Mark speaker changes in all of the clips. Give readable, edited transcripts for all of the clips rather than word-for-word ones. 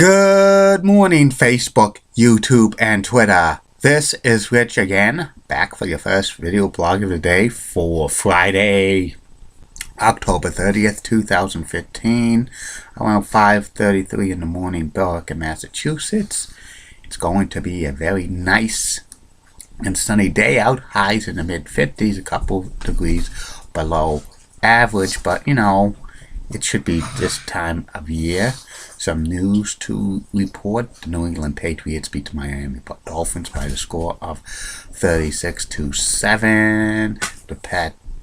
Speaker 1: Good morning, Facebook, YouTube, and Twitter. This is Rich again, back for your first video blog of the day for Friday, October 30th, 2015, around 5:33 in the morning, Berwick, Massachusetts. It's going to be a very nice and sunny day out, highs in the mid-50s, a couple degrees below average, but it should be this time of year. Some news to report. The New England Patriots beat the Miami Dolphins by the score of 36-7. The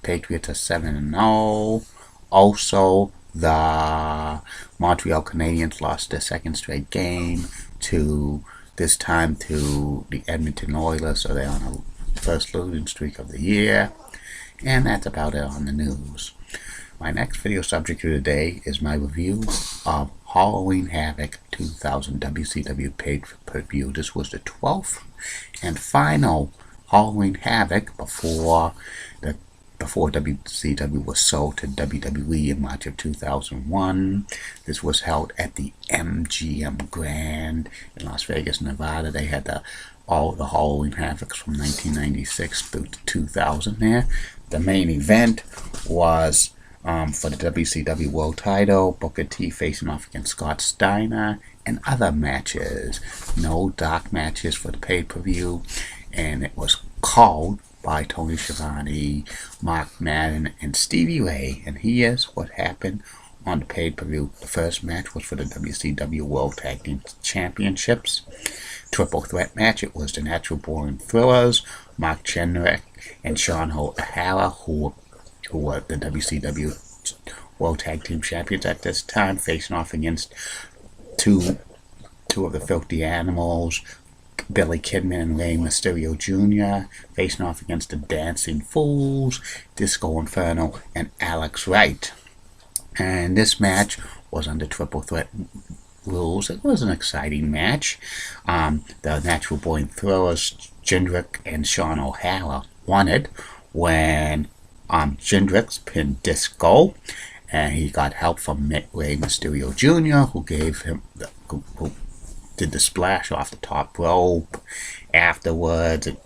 Speaker 1: Patriots are 7-0. Also, the Montreal Canadiens lost their second straight game this time to the Edmonton Oilers, so they're on a first losing streak of the year. And that's about it on the news. My next video subject of the day is my review of Halloween Havoc 2000 WCW pay-per-view. This was the 12th and final Halloween Havoc before WCW was sold to WWE in March of 2001. This was held at the MGM Grand in Las Vegas, Nevada. They had all the Halloween Havocs from 1996 through 2000 there. The main event was for the WCW World Title, Booker T facing off against Scott Steiner, and other matches. No dark matches for the pay-per-view, and it was called by Tony Schiavone, Mark Madden, and Stevie Ray. And here's what happened on the pay-per-view. The first match was for the WCW World Tag Team Championships. Triple threat match. It was the Natural Born Thrillers, Mark Jendrick, and Sean O'Hara, who were the WCW World Tag Team Champions at this time, facing off against two of the Filthy Animals, Billy Kidman and Rey Mysterio Jr., facing off against the Dancing Fools, Disco Inferno, and Alex Wright. And this match was under triple threat rules. It was an exciting match. The Natural Born Thrillers, Jendrick and Sean O'Hara, won it when Jendrick's pinned Disco, and he got help from Rey Mysterio Jr., who did the splash off the top rope. Afterwards, it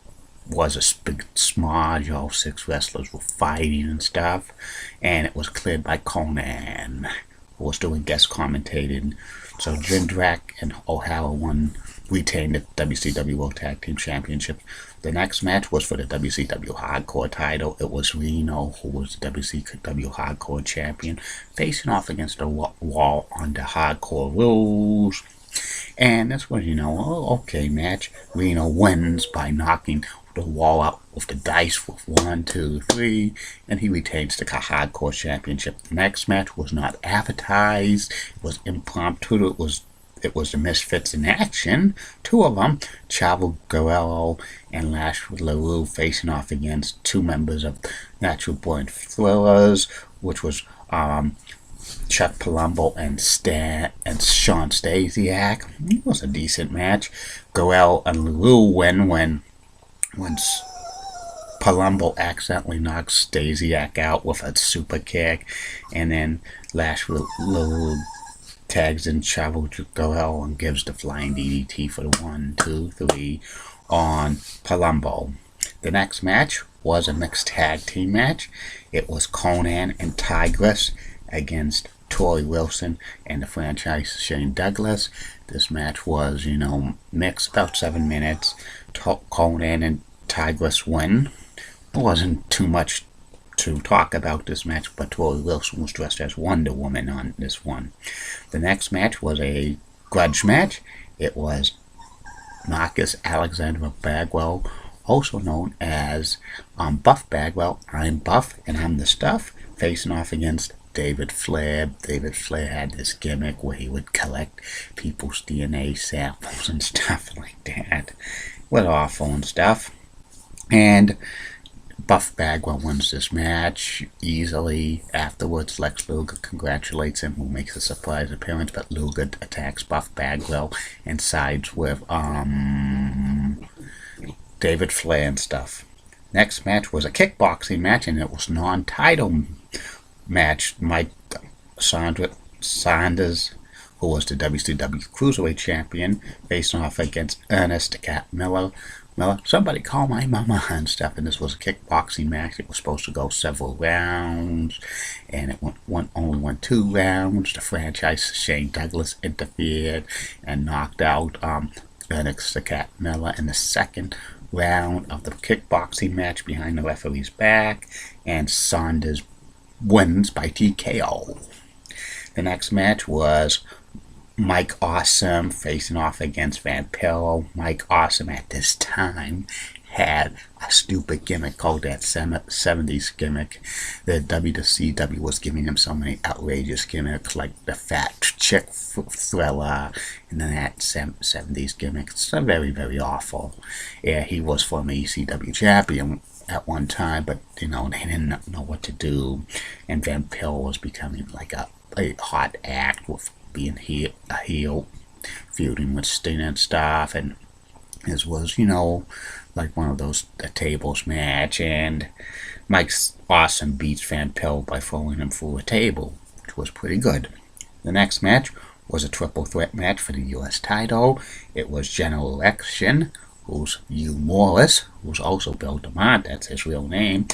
Speaker 1: was a big smudge. All six wrestlers were fighting and stuff, and it was cleared by Conan, who was doing guest commentating. So Jendrick and O'Hara retained the WCW World Tag Team Championship. The next match was for the WCW Hardcore title. It was Reno, who was the WCW Hardcore champion, facing off against the Wall under Hardcore rules. And this was, okay match. Reno wins by knocking the Wall out with the dice with 1, 2, 3, and he retains the Hardcore Championship. The next match was not advertised. It was impromptu. It was the Misfits in action. Two of them, Chavo Guerrero and Lash LaRue, facing off against two members of Natural Born Thrillers, which was Chuck Palumbo and Sean Stasiak. It was a decent match. Guerrero and LaRue win when Palumbo accidentally knocks Stasiak out with a super kick, and then Lash LaRue tags in Chavo Guerrero and gives the flying DDT for the 1, 2, 3 on Palumbo. The next match was a mixed tag team match. It was Conan and Tigress against Tori Wilson and the franchise Shane Douglas. This match was, mixed, about 7 minutes. Conan and Tigress win. It wasn't too much to talk about this match, but Tori Wilson was dressed as Wonder Woman on this one. The next match was a grudge match. It was Marcus Alexander Bagwell, also known as Buff Bagwell. I'm Buff and I'm the Stuff, facing off against David Flair. David Flair had this gimmick where he would collect people's DNA samples and stuff like that. It was awful and stuff. And Buff Bagwell wins this match easily. Afterwards, Lex Luger congratulates him, who makes a surprise appearance, but Luger attacks Buff Bagwell and sides with David Flair and stuff. Next match was a kickboxing match, and it was non-title match. Mike Saunders who was the WCW Cruiserweight Champion, facing off against Ernest the Cat Miller. Somebody call my mama and stuff. And this was a kickboxing match. It was supposed to go several rounds, and it only went 2 rounds. The franchise Shane Douglas interfered and knocked out Ernest the Cat Miller in the second round of the kickboxing match behind the referee's back, and Saunders wins by TKO. The next match was Mike Awesome facing off against Vampiro. Mike Awesome at this time had a stupid gimmick called that 70s gimmick. The WCW was giving him so many outrageous gimmicks, like the fat chick thriller, and then that 70s gimmick. It's very, very awful. Yeah, he was former ECW champion at one time, but they didn't know what to do, and Vampiro was becoming like a hot act with being a heel, feuding with Sting and stuff, and this was, like one of those tables match, and Mike Awesome beats Vampiro by throwing him through a table, which was pretty good. The next match was a triple threat match for the U.S. title. It was General Election, who's Hugh Morris, who's also Bill DeMott, that's his real name,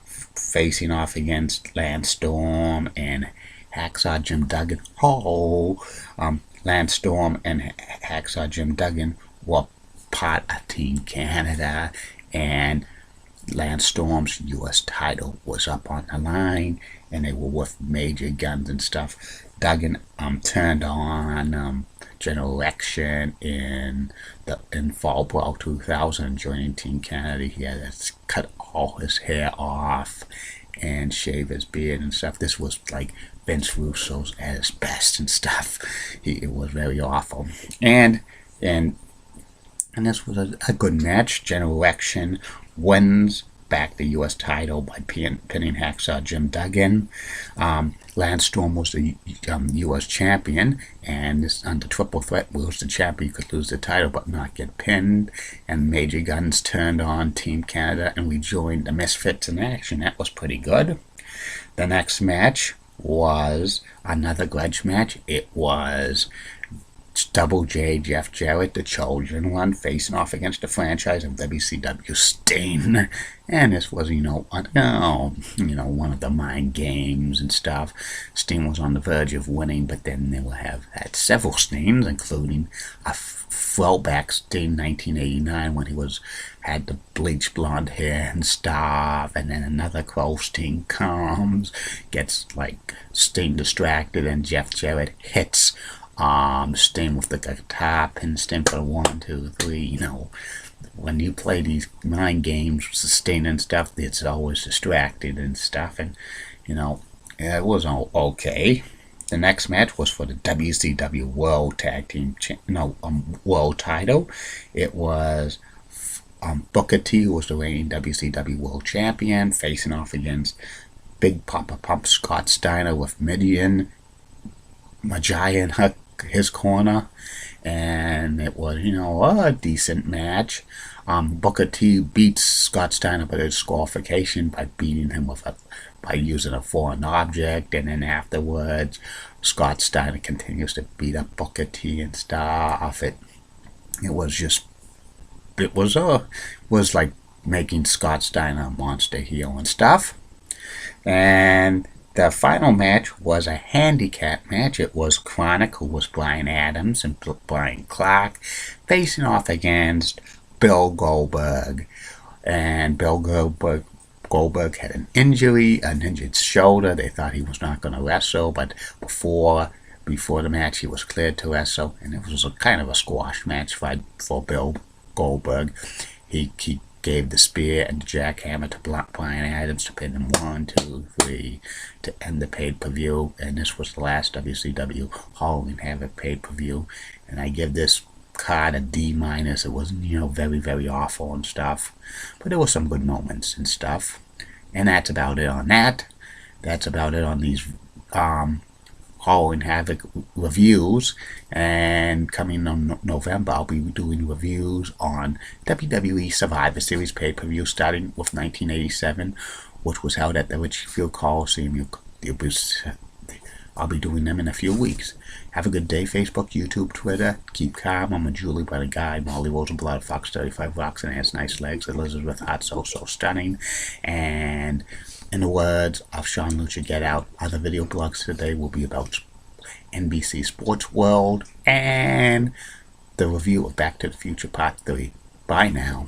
Speaker 1: facing off against Lance Storm and Hacksaw Jim Duggan. Lance Storm and Hacksaw Jim Duggan were part of Team Canada, and Lance Storm's U.S. title was up on the line, and they were with major guns and stuff. Duggan turned on General Election in Fall Brawl 2000, joining Team Canada. He had to cut all his hair off and shave his beard and stuff. This was like Vince Russo's at his best and stuff. It was very awful. And this was a good match. General Election wins back the U.S. title by pinning Hacksaw Jim Duggan. Lance Storm was the U.S. champion, and this under triple threat was the champion. You could lose the title but not get pinned. And Major Guns turned on Team Canada, and we joined the Misfits in action. That was pretty good. The next match was another grudge match. It was Double J, Jeff Jarrett, the chosen one, facing off against the franchise of WCW Sting. And this was, one of the mind games and stuff. Sting was on the verge of winning, but then they will have had several Stings, including a throwback Sting 1989 when he had the bleached blonde hair and stuff, and then another Crow Sting comes, gets like Sting distracted, and Jeff Jarrett hits Sting with the guitar, pin Sting for 1, 2, 3. When you play these mind games with Sting and stuff, it's always distracted and stuff, and it was okay. The next match was for the WCW World Tag Team World Title. It was Booker T, who was the reigning WCW World Champion, facing off against Big Papa Pump Scott Steiner with Midian Majaya in his corner, and it was a decent match. Booker T beats Scott Steiner by disqualification by beating him by using a foreign object, and then afterwards Scott Steiner continues to beat up Booker T and stuff. It was like making Scott Steiner a monster heel and stuff. And the final match was a handicap match. It was Chronic, who was Brian Adams, and Brian Clark, facing off against Bill Goldberg. And Bill Goldberg had an injured shoulder. They thought he was not going to wrestle, but before the match, he was cleared to wrestle, and it was kind of a squash match for Bill Goldberg. He gave the spear and the jackhammer to Brian Adams to pin him 1, 2, 3 to end the pay-per-view, and this was the last WCW Halloween Havoc pay-per-view, and I give this card a D-. It was very, very awful and stuff, but there were some good moments and stuff. And that's about it on that. That's about it on these Halloween Havoc reviews. And coming in November, I'll be doing reviews on WWE Survivor Series pay-per-view, starting with 1987, which was held at the Richfield Coliseum. It was I'll be doing them in a few weeks. Have a good day, Facebook, YouTube, Twitter. Keep calm. I'm a Julie by the guy. Molly Rosenblatt, Fox 35 rocks and has nice legs. Elizabeth Hart, so stunning. And in the words of Sean Lucia, get out. Other video blogs today will be about NBC Sports World and the review of Back to the Future Part 3. Bye now.